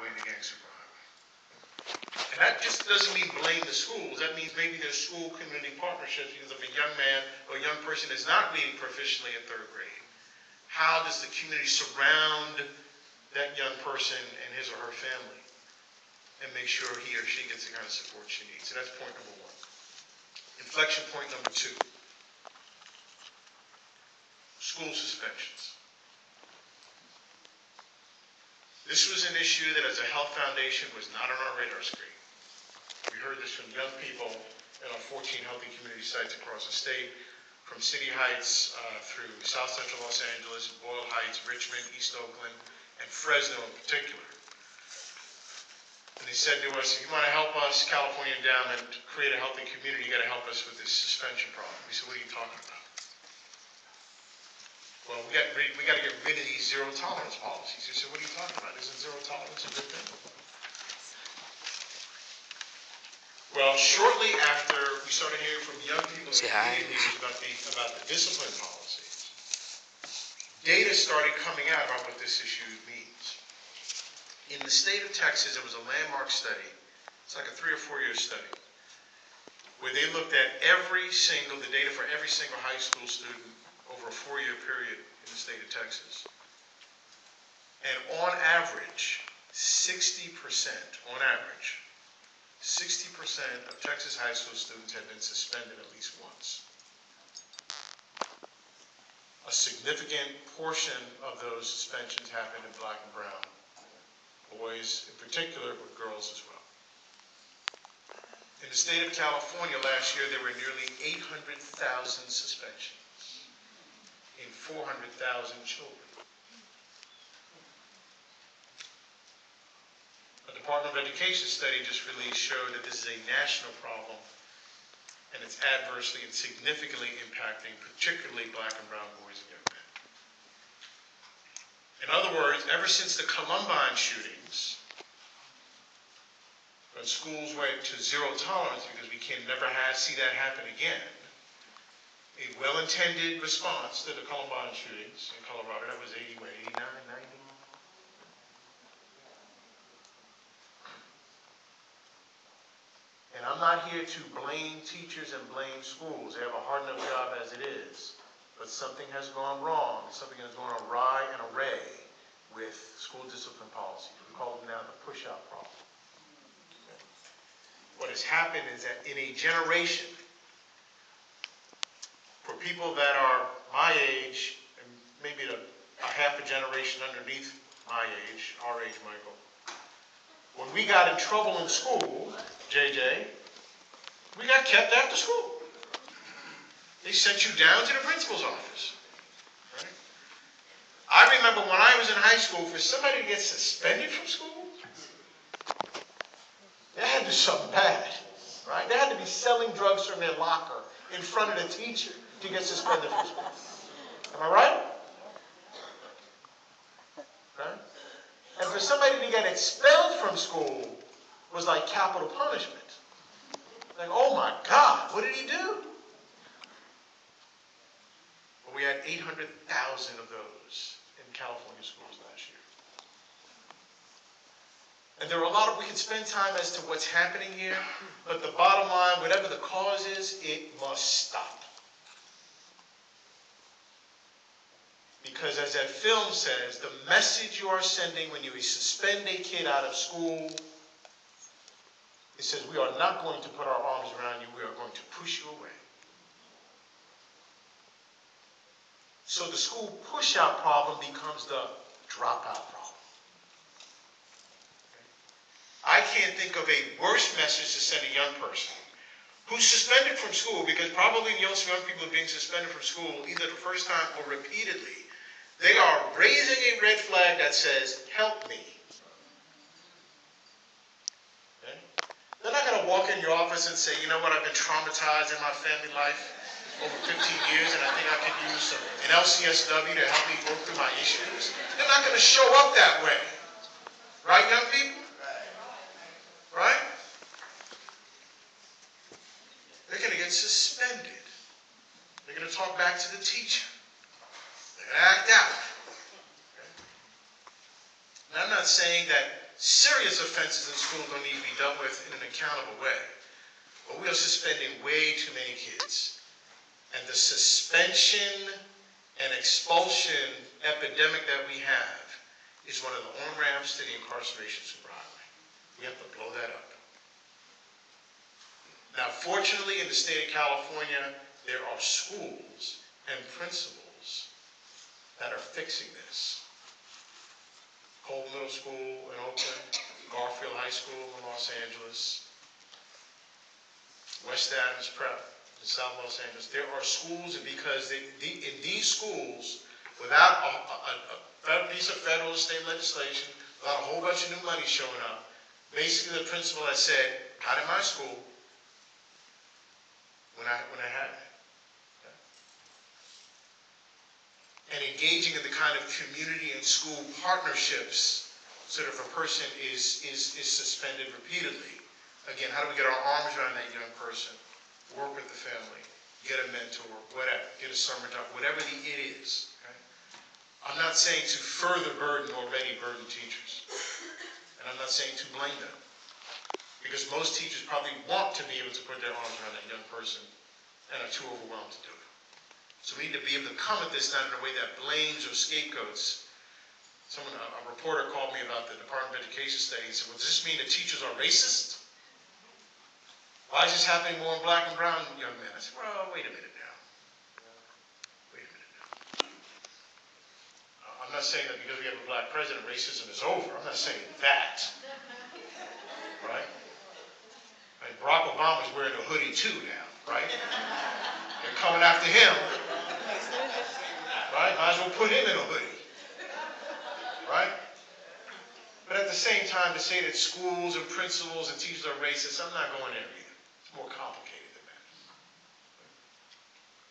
highway, the gang superhighway. And that just doesn't mean blame the schools. That means maybe there's school-community partnerships, because if a young man or a young person is not reading proficiently in 3rd grade, how does the community surround that young person and his or her family and make sure he or she gets the kind of support she needs? So that's point number 1. Inflection point number 2. School suspensions. This was an issue that as a health foundation was not on our radar screen. We heard this from young people at our 14 healthy community sites across the state, from City Heights through South Central Los Angeles, Boyle Heights, Richmond, East Oakland, and Fresno in particular. And they said to us, if you want to help us, California Endowment, create a healthy community, you got to help us with this suspension problem. We said, what are you talking about? Well, we got to get rid of these zero tolerance policies. He said, what are you talking about? Isn't zero tolerance a good thing? Well, shortly after we started hearing from young people and community leaders about the discipline policies, data started coming out about what this issue means. In the state of Texas, it was a landmark study. It's like a 3 or 4 year study, where they looked at the data for every single high school student over a 4-year period in the state of Texas. And on average, 60% of Texas high school students had been suspended at least once. A significant portion of those suspensions happened in black and brown boys in particular, but girls as well. In the state of California last year, there were nearly 800,000 suspensions in 400,000 children. A Department of Education study just released showed that this is a national problem, and it's adversely and significantly impacting particularly black and brown boys and young men. In other words, ever since the Columbine shootings, when schools went to zero tolerance because we can never see that happen again, a well-intended response to the Columbine shootings in Colorado, that was 89, 90. And I'm not here to blame teachers and blame schools. They have a hard enough job as it is. But something has gone wrong. Something has gone awry and array with school discipline policies. We call them now the push-out problem. Okay. What has happened is that in a generation, for people that are my age, and maybe a half a generation underneath my age, our age, Michael, when we got in trouble in school, JJ, we got kept after school. They sent you down to the principal's office. Right? I remember when I was in high school, for somebody to get suspended from school, they had to do something bad. Right? They had to be selling drugs from their locker in front of the teacher to get suspended from school. Am I right? Right? And for somebody to get expelled from school was like capital punishment. Like, oh my God, what did he do? Well, we had 800,000 of those in California schools last year. And there are a lot of, we could spend time as to what's happening here, but the bottom line, whatever the cause is, it must stop. Because as that film says, the message you are sending when you suspend a kid out of school, it says we are not going to put our arms around you, we are going to push you away. So the school push-out problem becomes the dropout problem. I can't think of a worse message to send a young person who's suspended from school, because probably young people are being suspended from school either the first time or repeatedly. They are raising a red flag that says, help me. Okay? They're not going to walk in your office and say, you know what, I've been traumatized in my family life over 15 years and I think I could use an LCSW to help me work through my issues. They're not going to show up that way. Right, young people? Right? They're going to get suspended. They're going to talk back to the teacher. They're going to act out. Okay? And I'm not saying that serious offenses in school don't need to be dealt with in an accountable way. But we are suspending way too many kids. And the suspension and expulsion epidemic that we have is one of the on-ramps to the incarceration superhighway. We have to blow that up. Now, fortunately, in the state of California, there are schools and principals that are fixing this. Cole Middle School in Oakland, Garfield High School in Los Angeles, West Adams Prep in South Los Angeles. There are schools, and because in these schools, without a piece of federal or state legislation, without a whole bunch of new money showing up, basically the principal has said, not in my school, when I had it. And engaging in the kind of community and school partnerships so that if a person is suspended repeatedly, again, how do we get our arms around that young person, work with the family, get a mentor, whatever, get a summer job, whatever the it is. Okay? I'm not saying to further burden already burdened teachers. And I'm not saying to blame them. Because most teachers probably want to be able to put their arms around that young person and are too overwhelmed to do it. So we need to be able to come at this not in a way that blames or scapegoats. A reporter called me about the Department of Education study and said, well, does this mean that teachers are racist? Why is this happening more in black and brown young men? I said, well, wait a minute now. Wait a minute now. I'm not saying that because we have a black president, racism is over. I'm not saying that. Right? I mean, Barack Obama's wearing a hoodie too now, right? They're coming after him. Right? Might as well put him in a hoodie. Right? But at the same time, to say that schools and principals and teachers are racist, I'm not going there either. It's more complicated than that.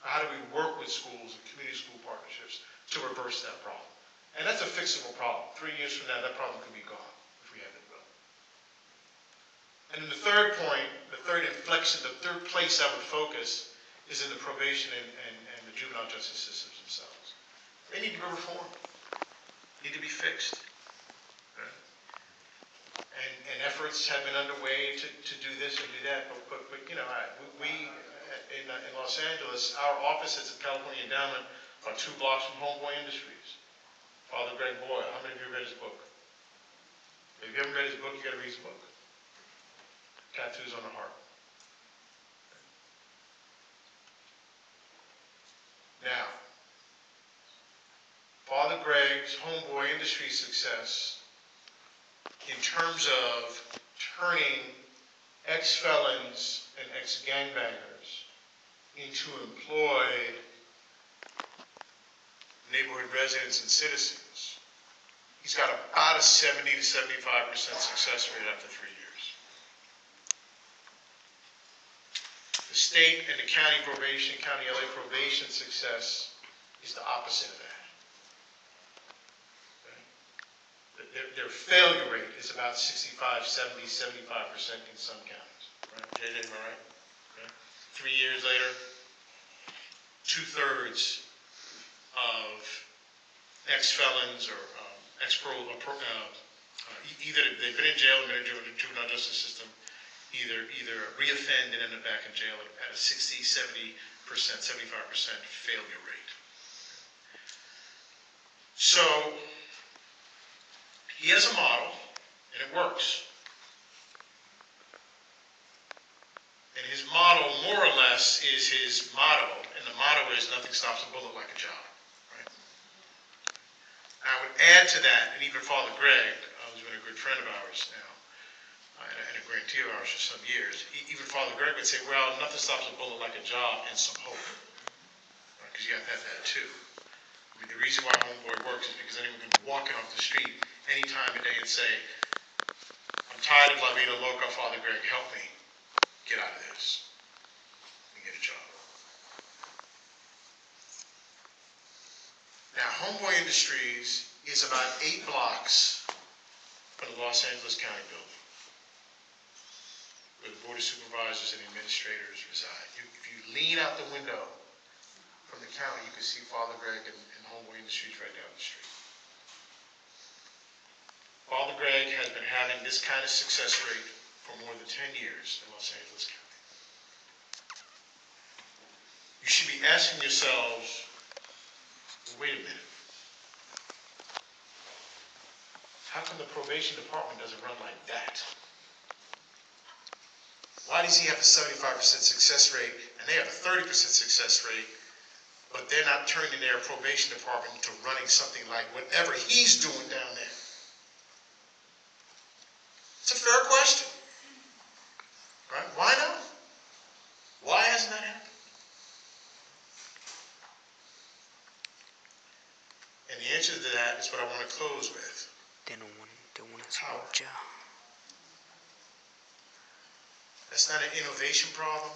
How do we work with schools and community school partnerships to reverse that problem? And that's a fixable problem. 3 years from now, that problem could be gone if we have it well. And then the third point, the third inflection, the third place I would focus is in the probation and the juvenile justice systems themselves. They need to be reformed. Need to be fixed. Right? And efforts have been underway to do this or do that. But you know, we in Los Angeles, our offices at California Endowment are 2 blocks from Homeboy Industries. Father Greg Boyle. How many of you have read his book? If you haven't read his book, you got to read his book. Tattoos on the Heart. Now, Father Greg's Homeboy Industry success in terms of turning ex-felons and ex-gangbangers into employed neighborhood residents and citizens, he's got about a 70 to 75% success rate after 3 years. The state and the county probation, county LA probation success is the opposite of that. Their failure rate is about 65, 70, 75% in some counties. Right? JJ, am I right? Okay. 3 years later, 2/3 of ex-felons or either they've been in jail and been in the juvenile justice system, either reoffend and end up back in jail at a 60, 70%, 75% failure rate. So, he has a model, and it works. And his model, more or less, is his motto. And the motto is, nothing stops a bullet like a job. Right? I would add to that, and even Father Greg, who's been a good friend of ours now, and a grantee of ours for some years, even Father Greg would say, well, nothing stops a bullet like a job and some hope. Because you have to have that too. I mean, the reason why Homeboy works is because anyone can be walking off the street any time of day and say, I'm tired of La Vida Loca, Father Greg, help me get out of this and get a job. Now, Homeboy Industries is about 8 blocks from the Los Angeles County building, where the Board of Supervisors and administrators reside. If you lean out the window from the county, you can see Father Greg and Homeboy Industries right down the street. Father Greg has been having this kind of success rate for more than 10 years in Los Angeles County. You should be asking yourselves, well, wait a minute. How come the probation department doesn't run like that? Why does he have a 75% success rate and they have a 30% success rate, but they're not turning their probation department into running something like whatever he's doing down there? It's a fair question. Right? Why not? Why hasn't that happened? And the answer to that is what I want to close with. Power. That's not an innovation problem.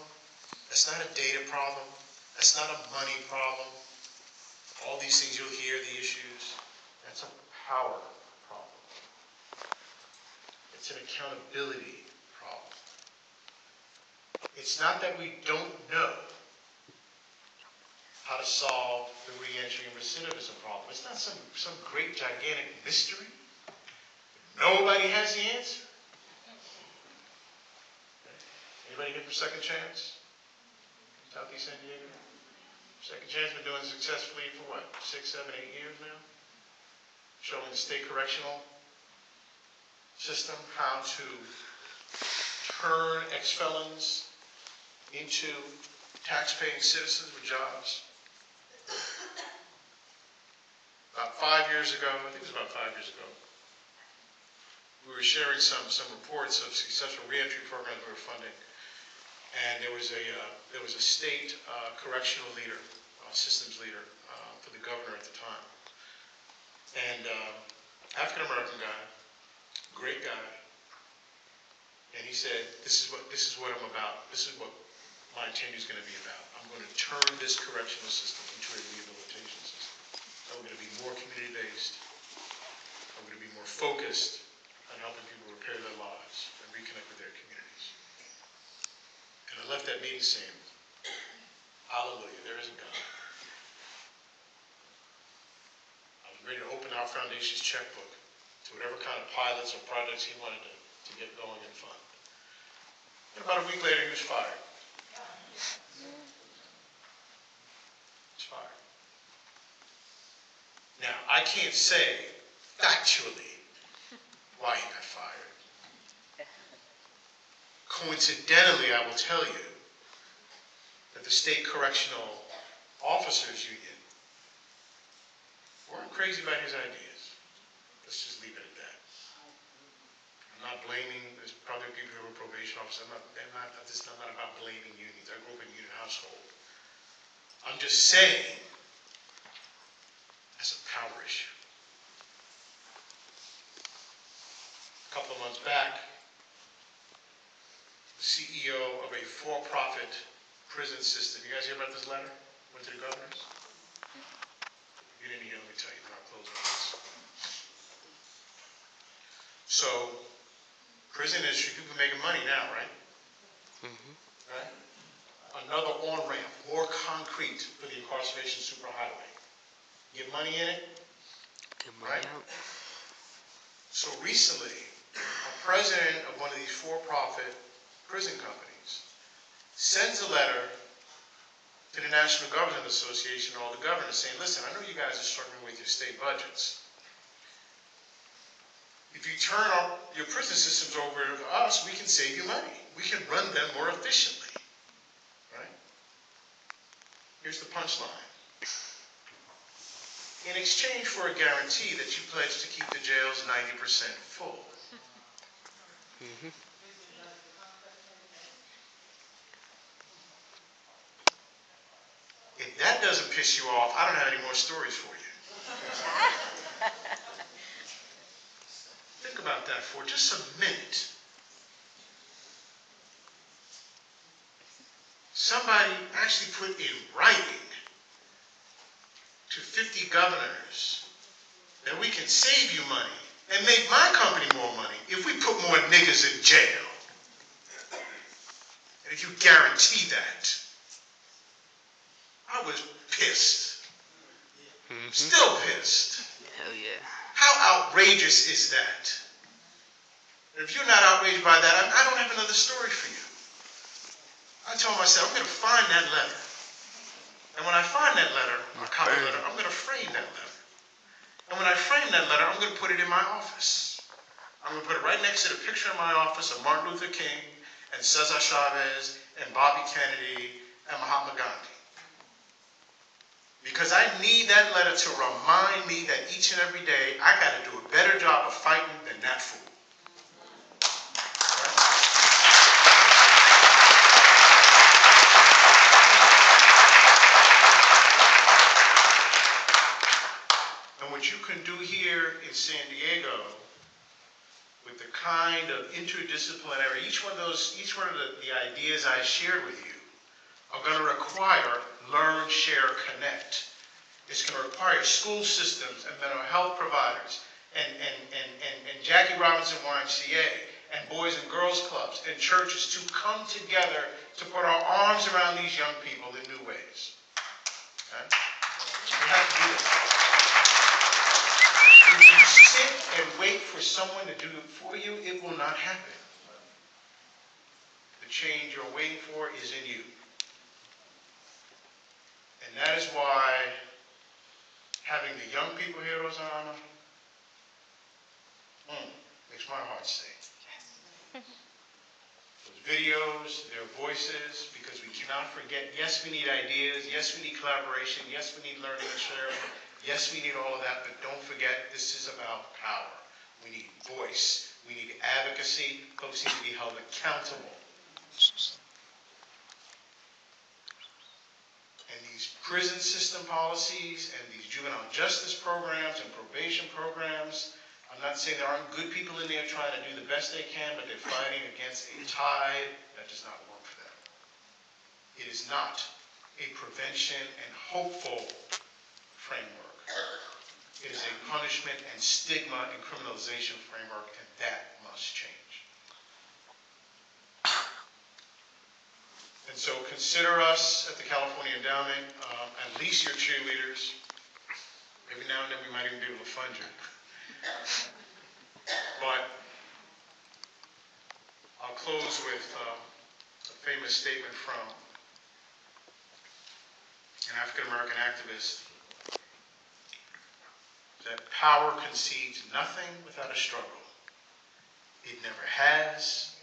That's not a data problem. That's not a money problem. All these things you'll hear, the issues. That's a power problem. It's an accountability problem. It's not that we don't know how to solve the re-entry and recidivism problem. It's not some great gigantic mystery. Nobody has the answer. Anybody here for Second Chance? Southeast San Diego? Second Chance been doing successfully for what? 6, 7, 8 years now? Showing the state correctional system how to turn ex-felons into tax-paying citizens with jobs. About 5 years ago, I think it was about 5 years ago, we were sharing some reports of successful reentry programs we were funding, and there was a state correctional leader, systems leader for the governor at the time, and African American guy, great guy, and he said, "This is what I'm about. This is what my tenure is going to be about. I'm going to turn this correctional system into a rehabilitation system. I'm going to be more community-based. I'm going to be more focused on helping people repair their lives and reconnect with their communities." And I left that meeting saying, hallelujah, there is a God. I was ready to open our foundation's checkbook to whatever kind of pilots or projects he wanted to get going and fund. And about a week later, he was fired. He's fired. Now, I can't say factually why he got fired. Coincidentally, I will tell you that the State Correctional Officers Union weren't crazy about his ideas. Let's just leave it at that. I'm not blaming, there's probably people who are probation officers. This is not about blaming unions. I grew up in a union household. I'm just saying, that's a power issue. A couple of months back, the CEO of a for-profit prison system. You guys hear about this letter? Went to the governors? You didn't hear, let me tell you, then I'll close on this. So, prison industry, people are making money now, right? Mm-hmm. Right? Another on-ramp, more concrete for the incarceration superhighway. Get money in it, get money out. So recently, a president of one of these for-profit prison companies sends a letter to the National Government Association, all the governors, saying, listen, I know you guys are struggling with your state budgets. If you turn your prison systems over to us, we can save you money. We can run them more efficiently. Right? Here's the punchline. In exchange for a guarantee that you pledge to keep the jails 90% full. Mm-hmm. If that doesn't piss you off, I don't have any more stories for you. Think about that for just a minute. Somebody actually put in writing to 50 governors that we can save you money and make my company more money if we put more niggas in jail. And if you guarantee that, I was pissed. Mm-hmm. Still pissed. Hell yeah. How outrageous is that? If you're not outraged by that, I don't have another story for you. I told myself, I'm going to find that letter. And when I find that letter, a copy letter, I'm going to frame that letter. And when I frame that letter, I'm going to put it in my office. I'm going to put it right next to the picture in my office of Martin Luther King and Cesar Chavez and Bobby Kennedy and Mahatma Gandhi. Because I need that letter to remind me that each and every day I got to do a better job of fighting than that fool. What you can do here in San Diego with the kind of interdisciplinary, each one of the ideas I shared with you are going to require learn, share, connect. It's going to require school systems and mental health providers and Jackie Robinson YMCA and Boys and Girls Clubs and churches to come together to put our arms around these young people in new ways. Okay? We have to do that. If you sit and wait for someone to do it for you, it will not happen. The change you're waiting for is in you. And that is why having the young people here, Rosanna, makes my heart sing. Those videos, their voices, because we cannot forget, yes, we need ideas, yes, we need collaboration, yes, we need learning and sharing. Yes, we need all of that, but don't forget, this is about power. We need voice. We need advocacy. Folks need to be held accountable. And these prison system policies and these juvenile justice programs and probation programs, I'm not saying there aren't good people in there trying to do the best they can, but they're fighting against a tide that does not work for them. It is not a prevention and hopeful framework. It is a punishment and stigma and criminalization framework, and that must change. And so consider us at the California Endowment at least your cheerleaders. Every now and then we might even be able to fund you. But I'll close with a famous statement from an African-American activist, that power concedes nothing without a struggle. It never has,